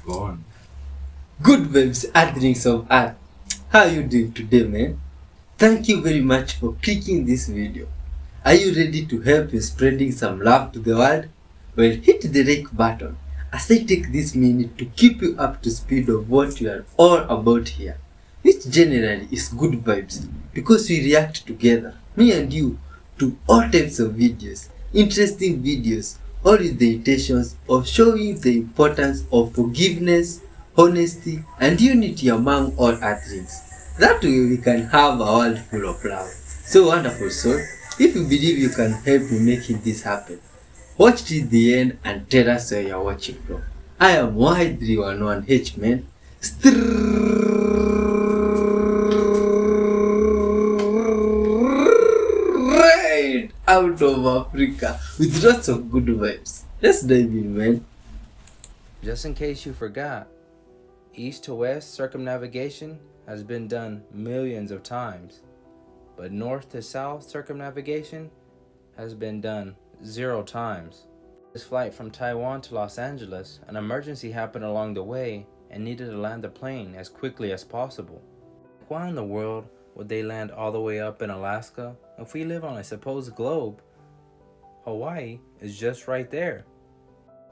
Go on. Good vibes, Earthlings of Earth. How are you doing today, man? Thank you very much for clicking this video. Are you ready to help in spreading some love to the world? Well, hit the like button as I take this minute to keep you up to speed of what we are all about here. Which generally is good vibes because we react together, me and you, to all types of videos, interesting videos, all with the intentions of showing the importance of forgiveness, honesty, and unity among all Earthlings. That way we can have a world full of love. So wonderful soul, if you believe you can help in making this happen, watch till the end and tell us where you are watching from. I am Y311H man. Straight out of Africa with lots of good vibes. Let's dive in, man. Just in case you forgot, east to west circumnavigation has been done millions of times, but north to south circumnavigation has been done 0 times. This flight from Taiwan to Los Angeles, an emergency happened along the way and needed to land the plane as quickly as possible. Why in the world would they land all the way up in Alaska if we live on a supposed globe? Hawaii is just right there.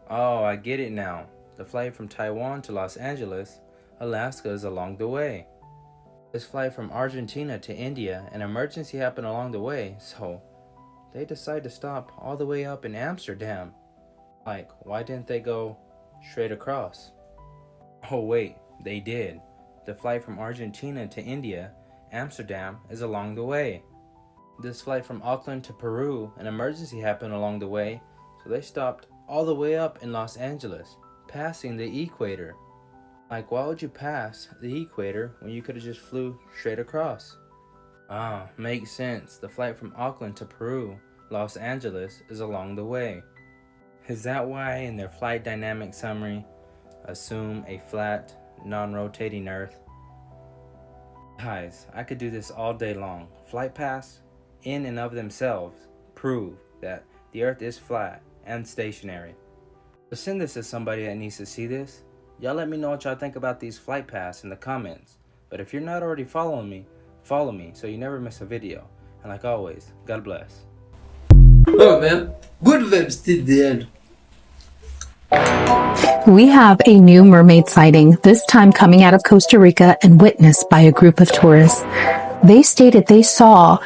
Oh, I get it now. The flight from Taiwan to Los Angeles, Alaska is along the way. This flight from Argentina to India, an emergency happened along the way, so they decided to stop all the way up in Amsterdam. Like, why didn't they go straight across? Oh wait, they did. The flight from Argentina to India, Amsterdam, is along the way. This flight from Auckland to Peru, an emergency happened along the way, so they stopped all the way up in Los Angeles, passing the equator. Like, why would you pass the equator when you could have just flew straight across? Ah, makes sense. The flight from Auckland to Peru, Los Angeles, is along the way. Is that why in their flight dynamic summary, assume a flat, non-rotating Earth? Guys, I could do this all day long. Flight paths, in and of themselves, prove that the Earth is flat and stationary. So send this to somebody that needs to see this. Y'all let me know what y'all think about these flight paths in the comments. But if you're not already following me, follow me so you never miss a video. And like always, God bless. Oh man, good vibes till the end. We have a new mermaid sighting, this time coming out of Costa Rica and witnessed by a group of tourists. They stated they saw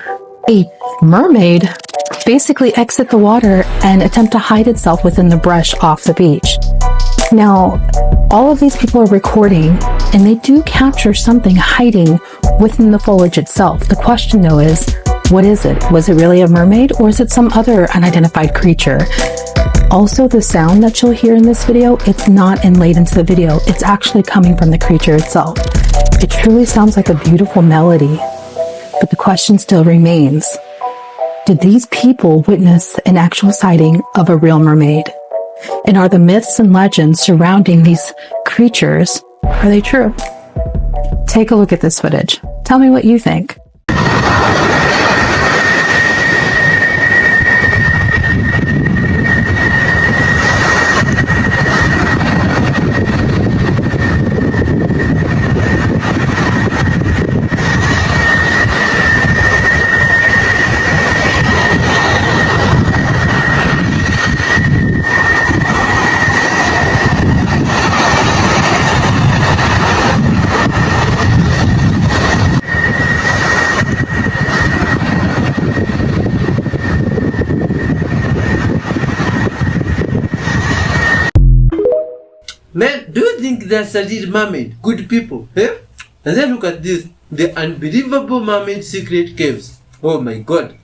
a mermaid basically exit the water and attempt to hide itself within the brush off the beach. Now, all of these people are recording and they do capture something hiding within the foliage itself. The question though is, what is it? Was it really a mermaid or is it some other unidentified creature? Also, the sound that you'll hear in this video, it's not inlaid into the video. It's actually coming from the creature itself. It truly sounds like a beautiful melody. But the question still remains, did these people witness an actual sighting of a real mermaid? And are the myths and legends surrounding these creatures, are they true? Take a look at this footage. Tell me what you think. Man, do you think that's a real mermaid? Good people, eh? And then look at this, the unbelievable mermaid secret caves. Oh my god.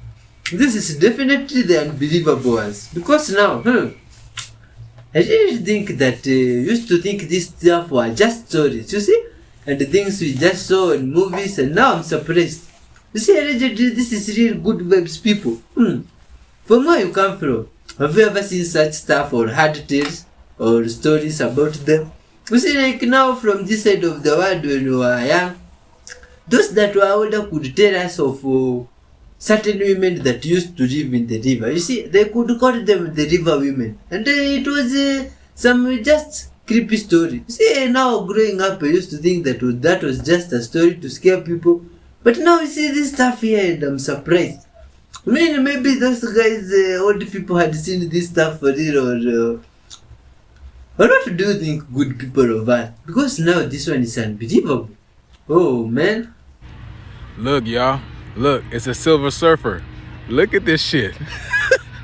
This is definitely the unbelievable ones. Because now, I really think that used to think this stuff were just stories, you see? And the things we just saw in movies, and now I'm surprised. You see, allegedly this is real good vibes, people. From where you come from, have you ever seen such stuff or heard tales or stories about them? You see, like now from this side of the world when we were young, those that were older could tell us of certain women that used to live in the river. You see, they could call them the river women. And it was some just creepy story. See, now growing up, I used to think that was just a story to scare people. But now I see this stuff here and I'm surprised. I mean, maybe those guys, old people had seen this stuff for real, or what do you think, good people of Earth? Because now this one is unbelievable. Oh, man. Look, y'all. Look, it's a Silver Surfer. Look at this shit.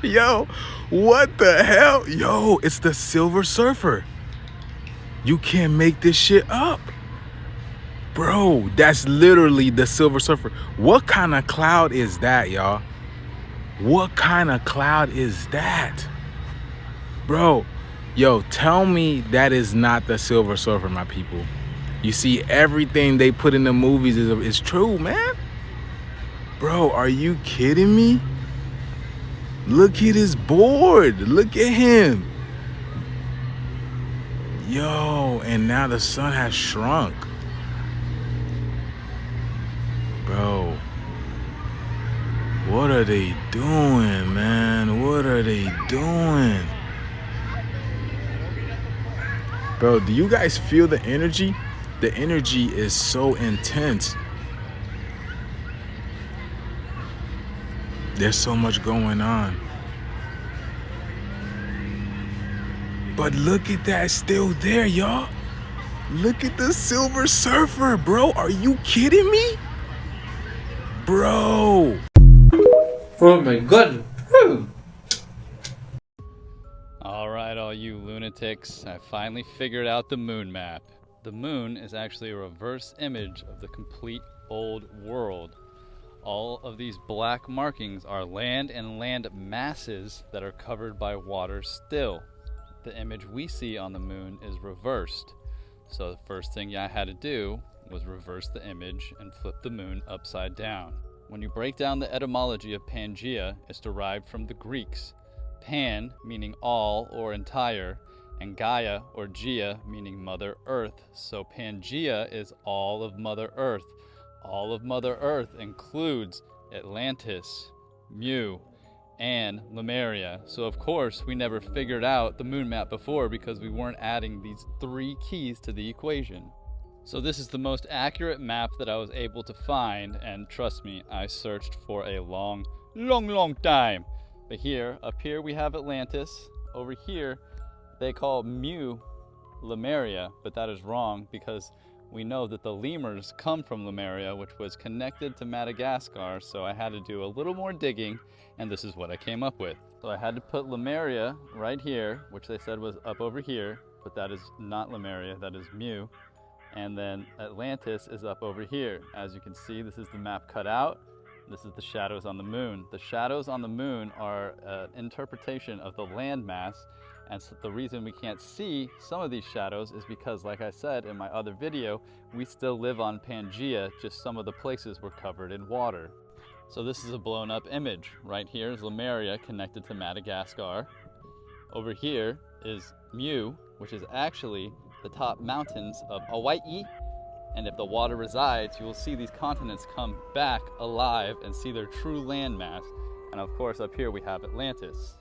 Yo, what the hell? Yo, it's the Silver Surfer. You can't make this shit up. Bro, that's literally the Silver Surfer. What kind of cloud is that, y'all? What kind of cloud is that? Bro, yo, tell me that is not the Silver Surfer, my people. You see, everything they put in the movies is true, man. Bro, are you kidding me? Look at his board. Look at him. Yo, and now the sun has shrunk. Bro, what are they doing, man? What are they doing? Bro, do you guys feel the energy? The energy is so intense. There's so much going on. But look at that, still there, y'all. Look at the Silver Surfer, bro. Are you kidding me? Bro. Oh my god. Alright, all you lunatics, I finally figured out the moon map. The moon is actually a reverse image of the complete old world. All of these black markings are land and land masses that are covered by water still. The image we see on the moon is reversed. So the first thing I had to do was reverse the image and flip the moon upside down. When you break down the etymology of Pangaea, it's derived from the Greeks. Pan meaning all or entire, and Gaia or Gaea meaning Mother Earth. So Pangaea is all of Mother Earth. All of Mother Earth includes Atlantis, Mu, and Lemuria. So of course we never figured out the moon map before because we weren't adding these three keys to the equation. So this is the most accurate map that I was able to find, and trust me, I searched for a long time. But up here we have Atlantis. Over here they call Mu Lemuria, but that is wrong because we know that the lemurs come from Lemuria, which was connected to Madagascar, so I had to do a little more digging, and this is what I came up with. So I had to put Lemuria right here, which they said was up over here, but that is not Lemuria, that is Mu. And then Atlantis is up over here. As you can see, this is the map cut out. This is the shadows on the moon. The shadows on the moon are an interpretation of the landmass, and so the reason we can't see some of these shadows is because, like I said in my other video, we still live on Pangaea, just some of the places were covered in water. So this is a blown up image. Right here is Lemuria connected to Madagascar. Over here is Mu, which is actually the top mountains of Hawaii. And if the water resides, you will see these continents come back alive and see their true landmass. And of course, up here we have Atlantis.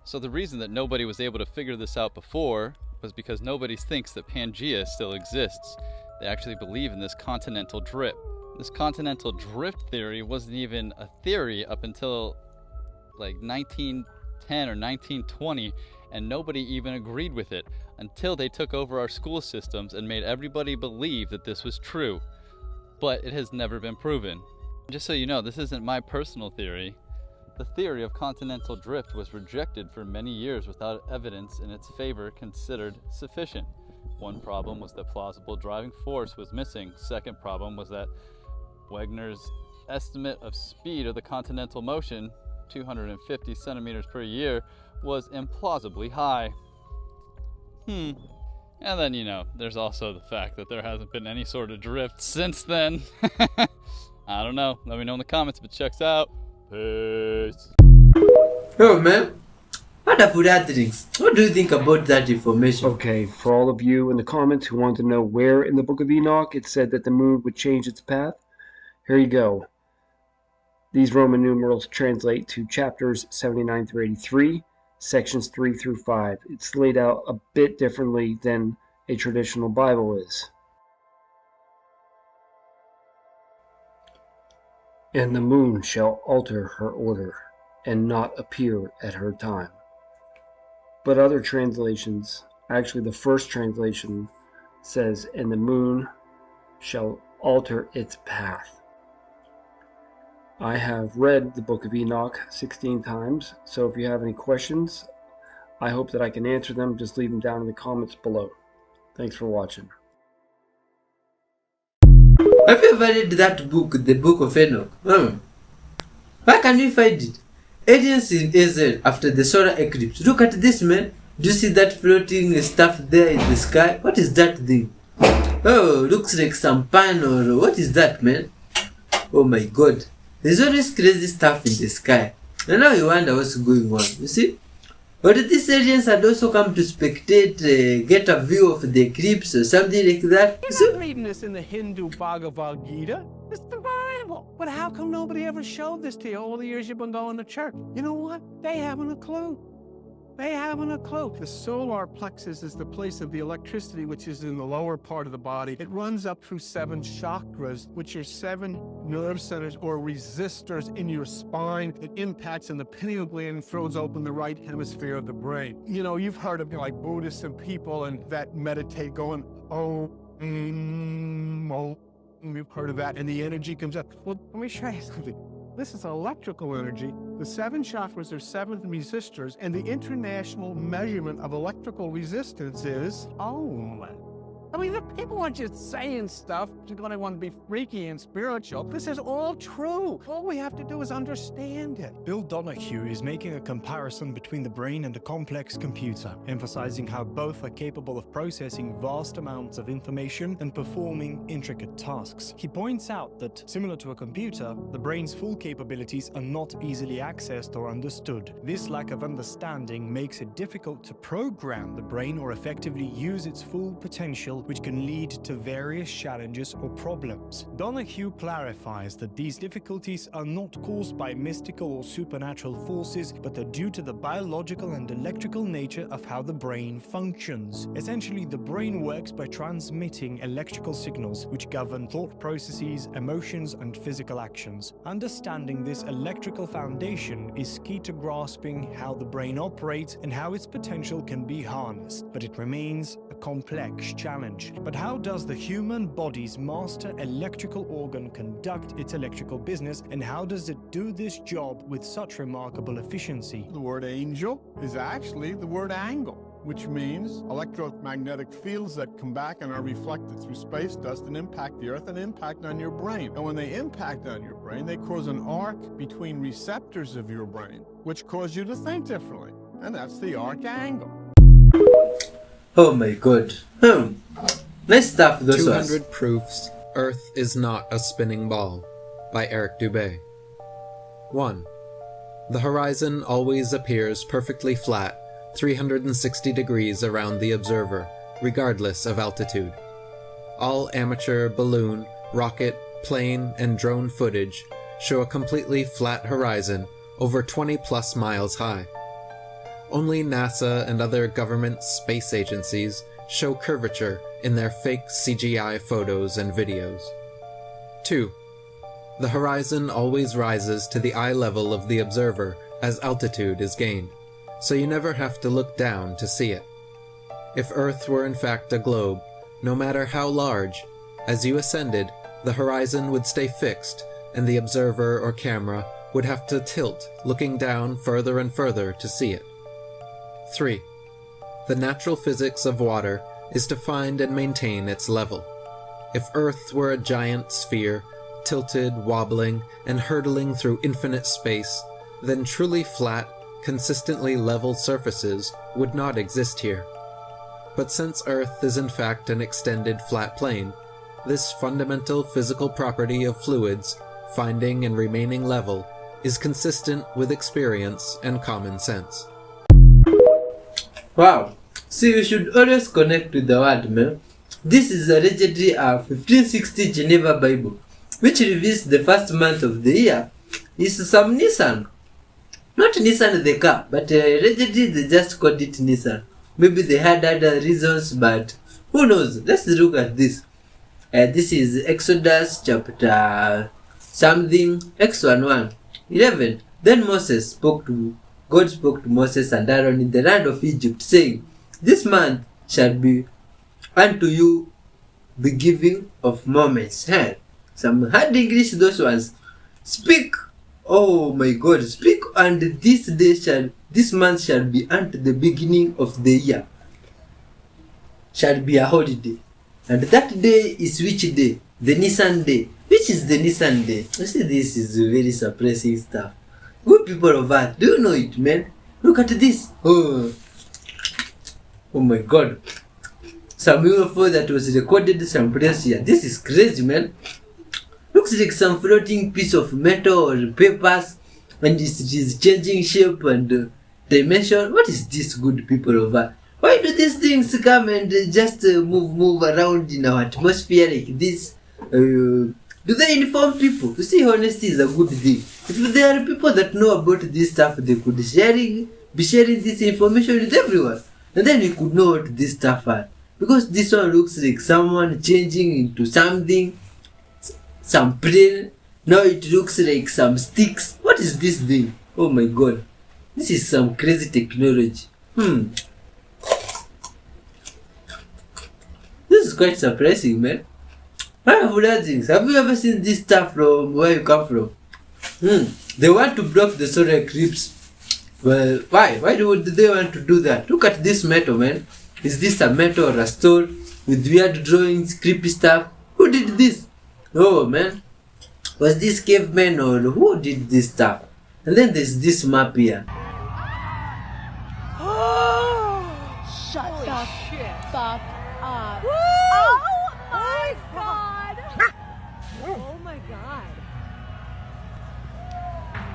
So the reason that nobody was able to figure this out before was because nobody thinks that Pangaea still exists. They actually believe in this continental drift. This continental drift theory wasn't even a theory up until like 1910 or 1920, and nobody even agreed with it until they took over our school systems and made everybody believe that this was true. But it has never been proven. Just so you know, this isn't my personal theory. The theory of continental drift was rejected for many years without evidence in its favor considered sufficient. One problem was that plausible driving force was missing. Second problem was that Wegener's estimate of speed of the continental motion, 250 centimeters per year, was implausibly high. And then, there's also the fact that there hasn't been any sort of drift since then. I don't know. Let me know in the comments if it checks out. Peace. Oh man, wonderful things. What do you think about that information? Okay, for all of you in the comments who want to know where in the Book of Enoch it said that the moon would change its path, here you go. These Roman numerals translate to chapters 79 through 83, sections 3 through 5. It's laid out a bit differently than a traditional Bible is. And the moon shall alter her order, and not appear at her time. But other translations, actually the first translation says, and the moon shall alter its path. I have read the book of Enoch 16 times, so if you have any questions, I hope that I can answer them. Just leave them down in the comments below. Thanks for watching. Have you ever read that book, the Book of Enoch? Where can we find it? Aliens in AZ after the solar eclipse. Look at this, man. Do you see that floating stuff there in the sky? What is that thing? Oh, looks like some pan or what is that, man? Oh my god. There's always crazy stuff in the sky. And now you wonder what's going on, you see? But these aliens had also come to spectate, get a view of the eclipse or something like that. You're not reading this in the Hindu Bhagavad Gita. It's the Bible. But how come nobody ever showed this to you all the years you've been going to church? You know what? They haven't a clue. They haven't a clue. The solar plexus is the place of the electricity, which is in the lower part of the body. It runs up through 7 chakras, which are 7 nerve centers or resistors in your spine. It impacts in the pineal gland and throws open the right hemisphere of the brain. You know, you've heard of like Buddhists and people and that meditate going, oh, oh. You've heard of that, and the energy comes up. Well, let me show you something. This is electrical energy. The 7 chakras are 7 resistors, and the international measurement of electrical resistance is Ohm. I mean, the people aren't just saying stuff because they want to be freaky and spiritual. This is all true. All we have to do is understand it. Bill Donahue is making a comparison between the brain and a complex computer, emphasizing how both are capable of processing vast amounts of information and performing intricate tasks. He points out that, similar to a computer, the brain's full capabilities are not easily accessed or understood. This lack of understanding makes it difficult to program the brain or effectively use its full potential, which can lead to various challenges or problems. Donahue clarifies that these difficulties are not caused by mystical or supernatural forces, but are due to the biological and electrical nature of how the brain functions. Essentially, the brain works by transmitting electrical signals, which govern thought processes, emotions, and physical actions. Understanding this electrical foundation is key to grasping how the brain operates and how its potential can be harnessed, but it remains a complex challenge. But how does the human body's master electrical organ conduct its electrical business, and how does it do this job with such remarkable efficiency? The word angel is actually the word angle, which means electromagnetic fields that come back and are reflected through space, dust, and impact the Earth and impact on your brain. And when they impact on your brain, they cause an arc between receptors of your brain, which cause you to think differently. And that's the arc angle. Oh my god. Nice stuff, those 200 Proofs Earth is Not a Spinning Ball by Eric Dubé. 1. The horizon always appears perfectly flat, 360 degrees around the observer, regardless of altitude. All amateur balloon, rocket, plane, and drone footage show a completely flat horizon over 20+ miles high. Only NASA and other government space agencies show curvature in their fake CGI photos and videos. 2. The horizon always rises to the eye level of the observer as altitude is gained, so you never have to look down to see it. If Earth were in fact a globe, no matter how large, as you ascended, the horizon would stay fixed, and the observer or camera would have to tilt, looking down further and further to see it. 3. The natural physics of water is to find and maintain its level. If Earth were a giant sphere, tilted, wobbling, and hurtling through infinite space, then truly flat, consistently level surfaces would not exist here. But since Earth is in fact an extended flat plane, this fundamental physical property of fluids, finding and remaining level, is consistent with experience and common sense. Wow. See, you should always connect with the word, man. This is a legendary 1560 Geneva Bible, which reveals the first month of the year is some Nissan. Not Nissan the car, but allegedly they just called it Nissan. Maybe they had other reasons, but who knows? Let's look at this. This is Exodus chapter something, X11. Then God spoke to Moses and Aaron in the land of Egypt, saying, This month shall be unto you the giving of moments. Some hard English, those ones. Speak, oh my God, speak, and this month shall be unto the beginning of the year. Shall be a holiday. And that day is which day? The Nissan day. Which is the Nissan day? You see, this is very surprising stuff. Good people of Earth, do you know it, man? Look at this. Oh my God. Some UFO that was recorded some place here. This is crazy, man. Looks like some floating piece of metal or papers, and it is changing shape and dimension. What is this, good people of Earth? Why do these things come and just move around in our atmosphere like this? Do they inform people? You see, honesty is a good thing. If there are people that know about this stuff, they could be sharing this information with everyone. And then we could know what this stuff are. Because this one looks like someone changing into something, some plane. Now it looks like some sticks. What is this thing? Oh my God. This is some crazy technology. This is quite surprising, man. I have learned things. Have you ever seen this stuff from where you come from? They want to block the solar eclipse. Well, why? Why would they want to do that? Look at this metal, man. Is this a metal or a stone with weird drawings, creepy stuff? Who did this? Oh, man. Was this caveman or who did this stuff? And then there's this map here. Shut the fuck up. Oh my God. Oh my God.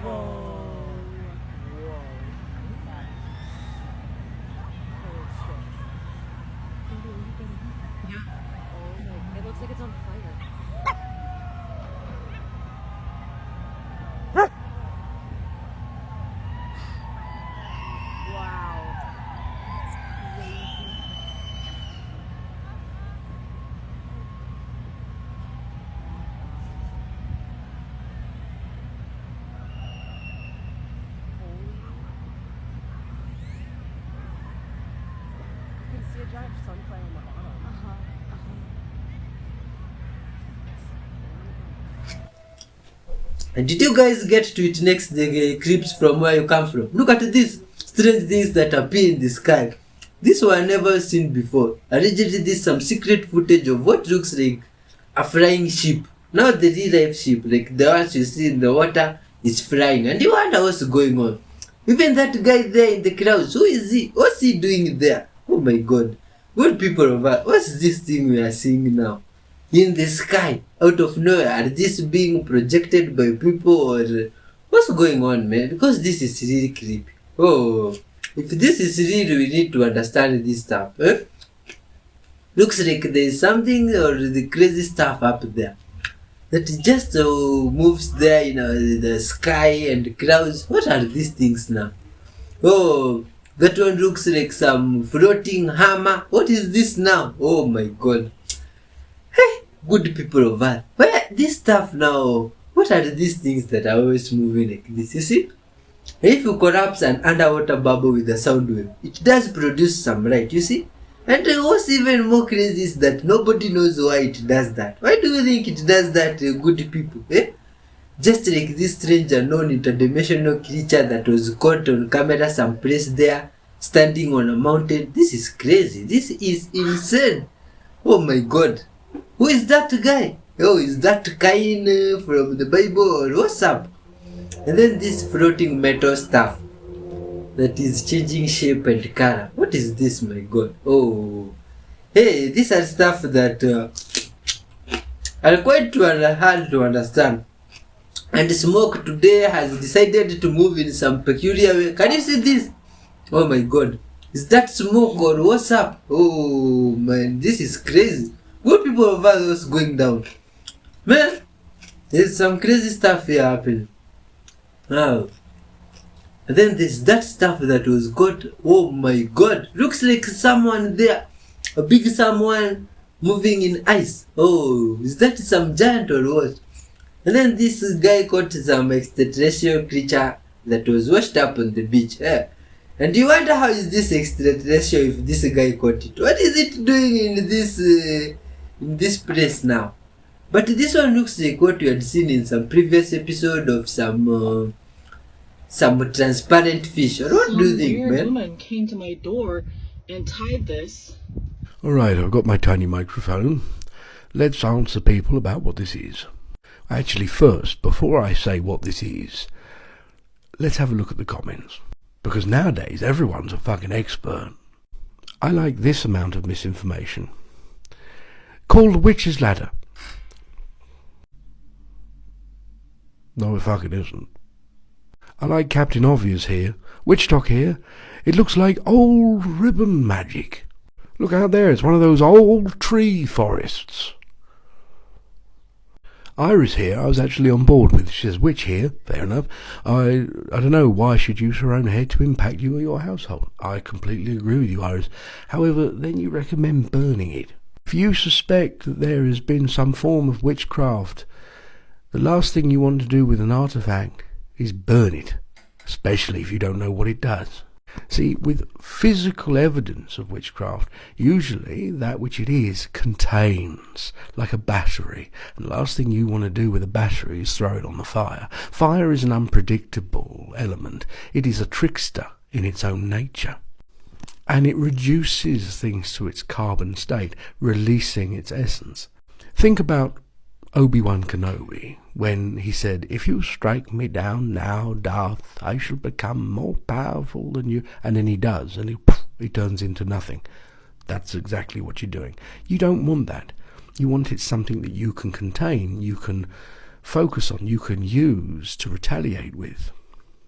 Whoa. It looks like it's on fire. Wow. That's crazy. You can see a giant sunflower on the bottom. And did you guys get to it next, the Crips from where you come from? Look at these strange things that appear in the sky. These were never seen before. Allegedly, this is some secret footage of what looks like a flying ship. Not the real life ship, like the ones you see in the water, is flying. And you wonder what's going on. Even that guy there in the clouds, who is he? What's he doing there? Oh my God. Good people of Earth, what's this thing we are seeing now? In the sky, out of nowhere, are this being projected by people or what's going on, man? Because this is really creepy. Oh, if this is real, we need to understand this stuff. Looks like there is something or the crazy stuff up there that just moves there in the sky and clouds. What are these things now? Oh, that one looks like some floating hammer. What is this now? Oh my God. Hey, good people of Earth. Where this stuff now? What are these things that are always moving like this? You see? If you collapse an underwater bubble with a sound wave, it does produce some light, you see? And what's even more crazy is that nobody knows why it does that. Why do you think it does that, good people? Just like this strange unknown interdimensional creature that was caught on camera someplace there, standing on a mountain. This is crazy. This is insane. Oh my God. Who is that guy? Oh, is that Cain from the Bible or what's up? And then this floating metal stuff that is changing shape and color. What is this, my God? Oh, hey, these are stuff that are quite hard to understand. And smoke today has decided to move in some peculiar way. Can you see this? Oh my God. Is that smoke or what's up? Oh man, this is crazy. What people over those going down? Man, there's some crazy stuff here happening. Now, And then there's that stuff that was got. Oh my god, looks like someone there, a big someone moving in ice. Oh, is that some giant or what? And then this guy caught some extraterrestrial creature that was washed up on the beach. And you wonder how is this extraterrestrial if this guy caught it? What is it doing in this place now? But this one looks like what we had seen in some previous episode of some transparent fish. Or what do you think, weird man? woman came to my door and tied this. Alright, I've got my tiny microphone. Let's answer people about what this is. Actually, first, before I say what this is, let's have a look at the comments. Because nowadays, everyone's a fucking expert. I like this amount of misinformation. Call the witch's ladder. No, it fucking isn't. I like Captain Obvious here. Witch talk here. It looks like old ribbon magic. Look out there, it's one of those old tree forests. Iris here, I was actually on board with. She says, witch here, fair enough. I don't know, why she'd use her own hair to impact you or your household. I completely agree with you, Iris. However, then you recommend burning it. If you suspect that there has been some form of witchcraft, the last thing you want to do with an artifact is burn it, especially if you don't know what it does. See, with physical evidence of witchcraft, usually that which it is contains, like a battery, and the last thing you want to do with a battery is throw it on the fire. Fire is an unpredictable element. It is a trickster in its own nature, and it reduces things to its carbon state, releasing its essence. Think about Obi-Wan Kenobi, when he said, if you strike me down now, Darth, I shall become more powerful than you. And then he does, and he turns into nothing. That's exactly what you're doing. You don't want that. You want it something that you can contain, you can focus on, you can use to retaliate with.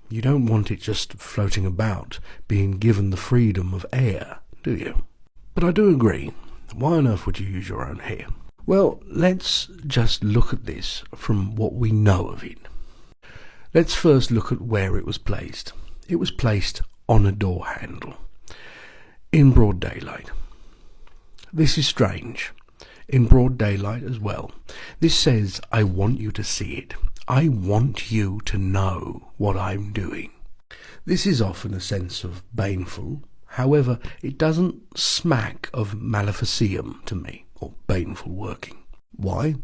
You don't want it just floating about, being given the freedom of air, do you? But I do agree. Why on earth would you use your own hair? Well, let's just look at this from what we know of it. Let's first look at where it was placed. It was placed on a door handle, in broad daylight. This is strange. In broad daylight as well. This says, I want you to see it. I want you to know what I'm doing. This is often a sense of baneful. However, it doesn't smack of maleficium to me, or baneful working. Why?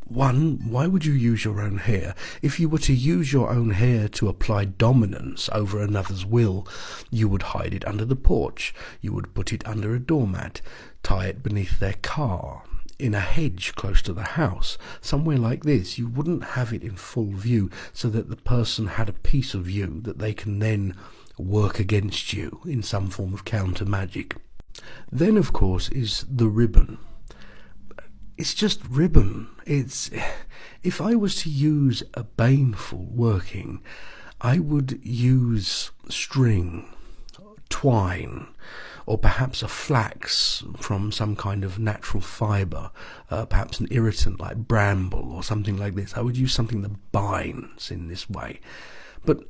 One, why would you use your own hair? If you were to use your own hair to apply dominance over another's will, you would hide it under the porch, you would put it under a doormat, tie it beneath their car, in a hedge close to the house, somewhere like this. You wouldn't have it in full view so that the person had a piece of you that they can then work against you in some form of counter magic. Then, of course, is the ribbon. It's just ribbon. If I was to use a baneful working, I would use string, twine, or perhaps a flax from some kind of natural fibre, perhaps an irritant like bramble or something like this. I would use something that binds in this way. But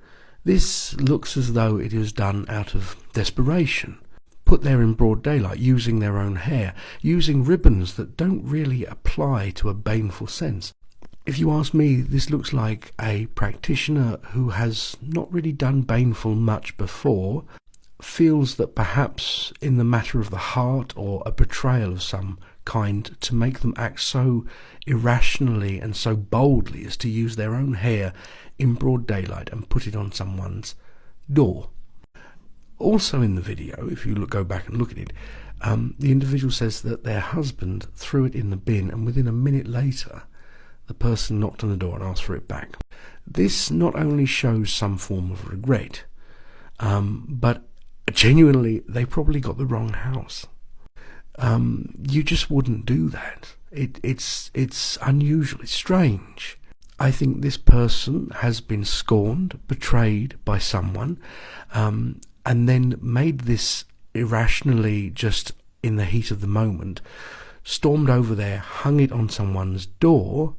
this looks as though it is done out of desperation, put there in broad daylight, using their own hair, using ribbons that don't really apply to a baneful sense. If you ask me, this looks like a practitioner who has not really done baneful much before, feels that perhaps in the matter of the heart or a betrayal of some kind, to make them act so irrationally and so boldly as to use their own hair in broad daylight and put it on someone's door. Also in the video, if you go back and look at it, the individual says that their husband threw it in the bin, and within a minute later the person knocked on the door and asked for it back. This not only shows some form of regret, but genuinely they probably got the wrong house. You just wouldn't do that. It's unusual, it's strange. I think this person has been scorned, betrayed by someone, and then made this irrationally, just in the heat of the moment, stormed over there, hung it on someone's door,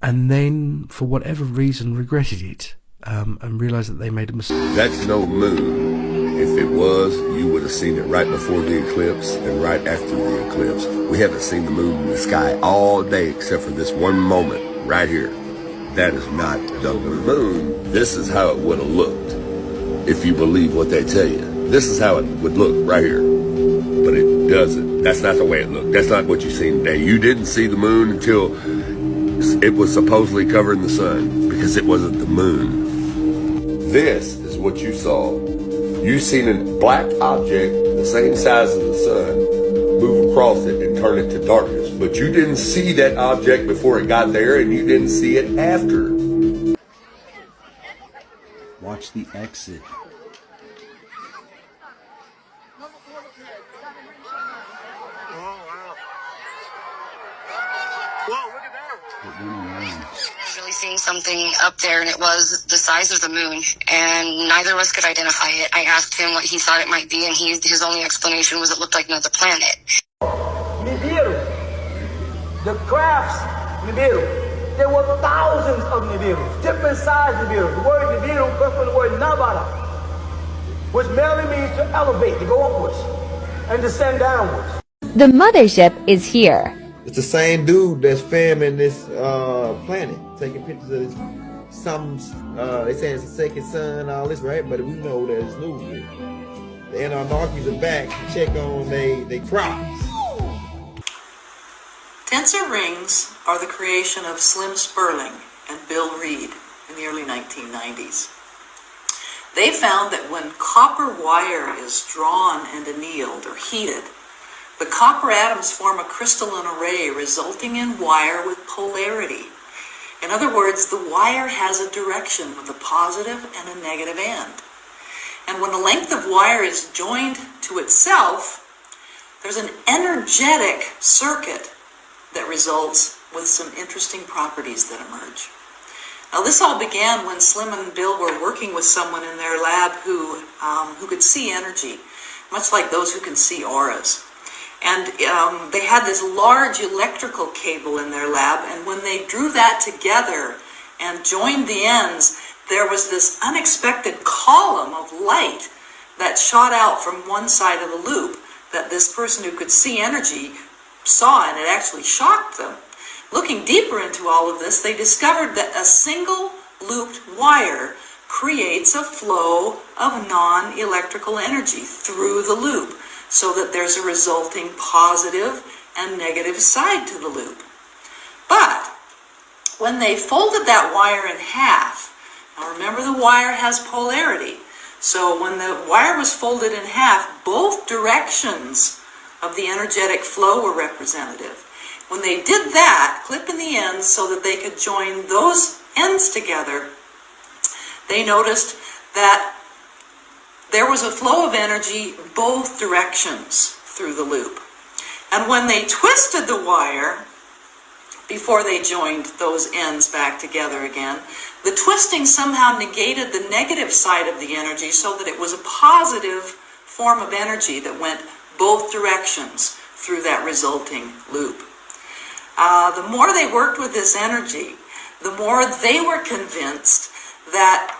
and then, for whatever reason, regretted it and realised that they made a mistake. That's no moon. If it was, you would have seen it right before the eclipse and right after the eclipse. We haven't seen the moon in the sky all day except for this one moment right here. That is not the moon. This is how it would have looked if you believe what they tell you. This is how it would look right here. But it doesn't. That's not the way it looked. That's not what you seen today. You didn't see the moon until it was supposedly covering the sun because it wasn't the moon. This is what you saw. You seen a black object the same size as the sun move across it and turn it to darkness. But you didn't see that object before it got there, and you didn't see it after. Watch the exit. Really seeing something up there, and it was the size of the moon, and neither of us could identify it. I asked him what he thought it might be, and his only explanation was it looked like another planet. Nibiru, the crafts Nibiru, there were thousands of Nibiru, different size Nibiru. The word Nibiru comes from the word Nabara, which merely means to elevate, to go upwards, and descend downwards. The mothership is here. It's the same dude that's filming this planet, taking pictures of this. They say it's the second sun, all this, right? But we know that it's new. The Anunnakis are back to check on they crops. Tensor rings are the creation of Slim Sperling and Bill Reed in the early 1990s. They found that when copper wire is drawn and annealed or heated, the copper atoms form a crystalline array resulting in wire with polarity. In other words, the wire has a direction with a positive and a negative end. And when a length of wire is joined to itself, there's an energetic circuit that results with some interesting properties that emerge. Now, this all began when Slim and Bill were working with someone in their lab who could see energy, much like those who can see auras. And they had this large electrical cable in their lab, and when they drew that together and joined the ends, there was this unexpected column of light that shot out from one side of the loop that this person who could see energy saw, and it actually shocked them. Looking deeper into all of this, they discovered that a single looped wire creates a flow of non-electrical energy through the loop, so that there's a resulting positive and negative side to the loop. But when they folded that wire in half, now remember the wire has polarity, so when the wire was folded in half, both directions of the energetic flow were representative. When they did that, clipping the ends so that they could join those ends together, they noticed that there was a flow of energy both directions through the loop. And when they twisted the wire, before they joined those ends back together again, the twisting somehow negated the negative side of the energy so that it was a positive form of energy that went both directions through that resulting loop. The more they worked with this energy, the more they were convinced that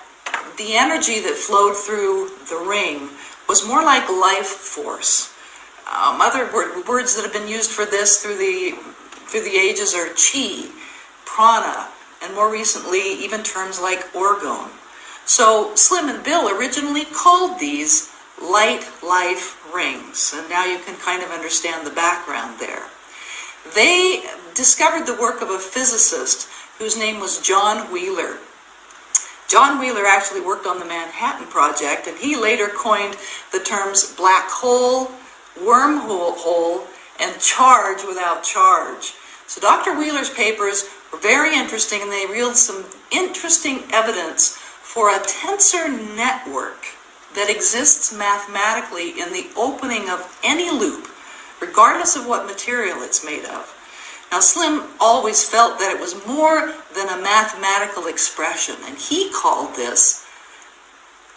the energy that flowed through the ring was more like life force. Other words that have been used for this through the ages are chi, prana, and more recently even terms like orgone. So Slim and Bill originally called these light life rings, and now you can kind of understand the background there. They discovered the work of a physicist whose name was John Wheeler. John Wheeler actually worked on the Manhattan Project, and he later coined the terms black hole, wormhole, and charge without charge. So Dr. Wheeler's papers were very interesting, and they revealed some interesting evidence for a tensor network that exists mathematically in the opening of any loop, regardless of what material it's made of. Now, Slim always felt that it was more than a mathematical expression, and he called this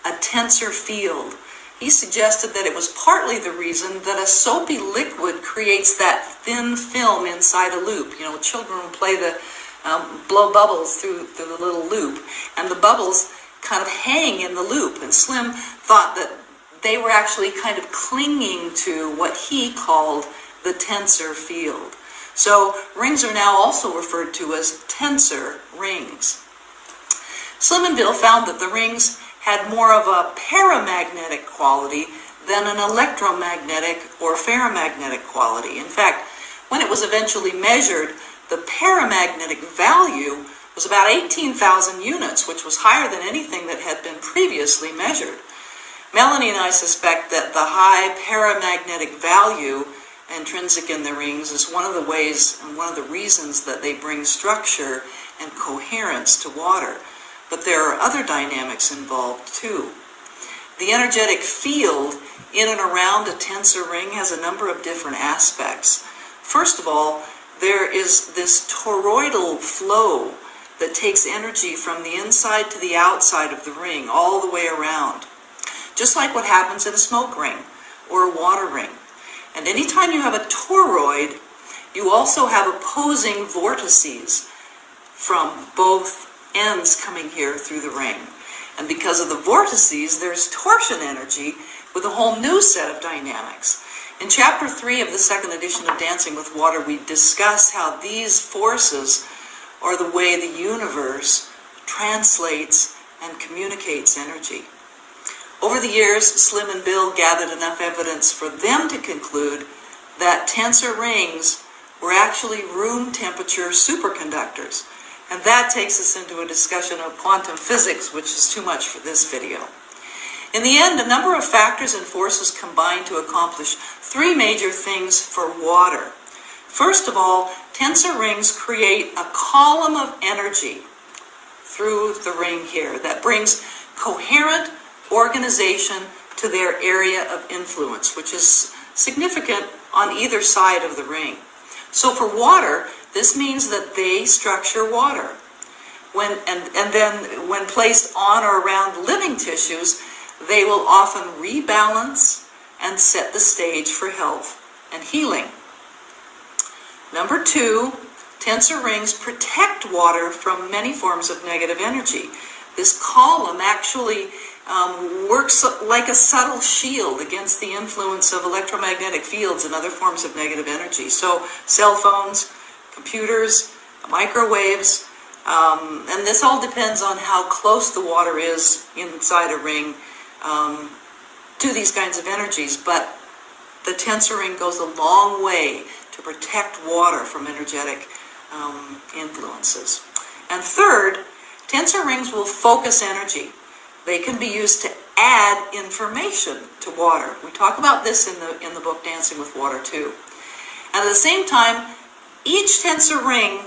a tensor field. He suggested that it was partly the reason that a soapy liquid creates that thin film inside a loop. You know, children play blow bubbles through the little loop, and the bubbles kind of hang in the loop, and Slim thought that they were actually kind of clinging to what he called the tensor field. So rings are now also referred to as tensor rings. Slim and Bill found that the rings had more of a paramagnetic quality than an electromagnetic or ferromagnetic quality. In fact, when it was eventually measured, the paramagnetic value was about 18,000 units, which was higher than anything that had been previously measured. Melanie and I suspect that the high paramagnetic value intrinsic in the rings is one of the ways and one of the reasons that they bring structure and coherence to water. But there are other dynamics involved too. The energetic field in and around a tensor ring has a number of different aspects. First of all, there is this toroidal flow that takes energy from the inside to the outside of the ring, all the way around. Just like what happens in a smoke ring or a water ring. And anytime you have a toroid, you also have opposing vortices from both ends coming here through the ring. And because of the vortices, there's torsion energy with a whole new set of dynamics. In Chapter 3 of the second edition of Dancing with Water, we discuss how these forces are the way the universe translates and communicates energy. Over the years, Slim and Bill gathered enough evidence for them to conclude that tensor rings were actually room temperature superconductors. And that takes us into a discussion of quantum physics, which is too much for this video. In the end, a number of factors and forces combine to accomplish three major things for water. First of all, tensor rings create a column of energy through the ring here that brings coherent organization to their area of influence, which is significant on either side of the ring. So for water, this means that they structure water. And then when placed on or around living tissues, they will often rebalance and set the stage for health and healing. Number two, tensor rings protect water from many forms of negative energy. This column actually works like a subtle shield against the influence of electromagnetic fields and other forms of negative energy. So cell phones, computers, microwaves, and this all depends on how close the water is inside a ring to these kinds of energies. But the tensor ring goes a long way to protect water from energetic influences. And third, tensor rings will focus energy. They can be used to add information to water. We talk about this in the book Dancing with Water too. And at the same time, each tensor ring,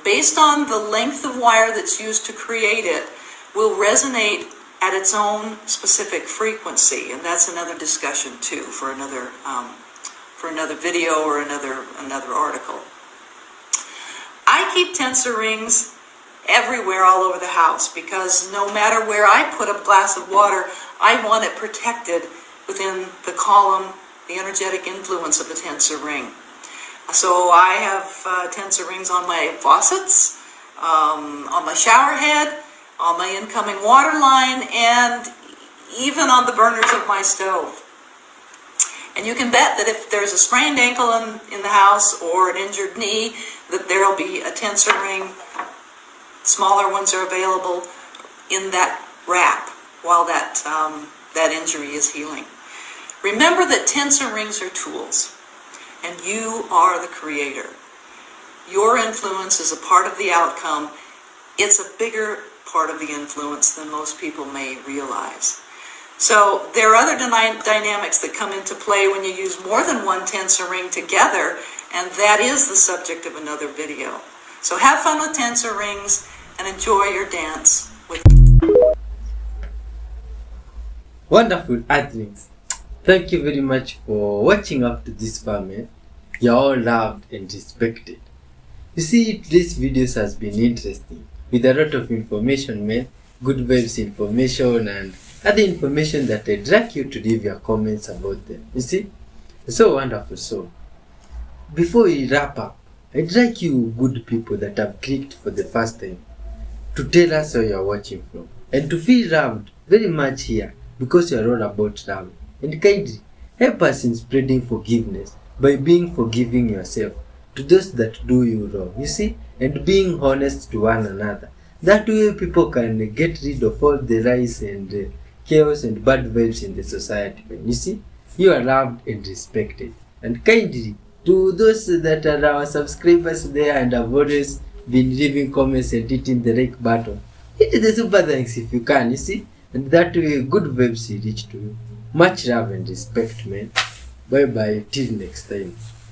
based on the length of wire that's used to create it, will resonate at its own specific frequency. And that's another discussion too for another video or another article. I keep tensor rings everywhere all over the house because no matter where I put a glass of water, I want it protected within the column, the energetic influence of a tensor ring. So I have tensor rings on my faucets, on my shower head, on my incoming water line, and even on the burners of my stove. And you can bet that if there's a sprained ankle in the house or an injured knee, that there'll be a tensor ring. Smaller ones are available in that wrap while that injury is healing. Remember that tensor rings are tools, and you are the creator. Your influence is a part of the outcome. It's a bigger part of the influence than most people may realize. So there are other dynamics that come into play when you use more than one tensor ring together, and that is the subject of another video. So have fun with tensor rings and enjoy your dance with. Wonderful Earthlings. Thank you very much for watching up to this far, man. You're all loved and respected. You see, today's videos has been interesting with a lot of information, man. Good vibes information and other information that I'd like you to leave your comments about them. You see? So wonderful. So, before we wrap up, I'd like you good people that have clicked for the first time to tell us where you're watching from. and to feel loved very much here, because you are all about love. And kindly help us in spreading forgiveness by being forgiving yourself to those that do you wrong, you see, and being honest to one another. That way people can get rid of all the lies and chaos and bad vibes in the society. You see, you are loved and respected. And kindly, to those that are our subscribers there and have always been leaving comments and hitting the like button, hit the super thanks if you can, you see, and that way good vibes will reach to you. Much love and respect, man. Bye bye, till next time.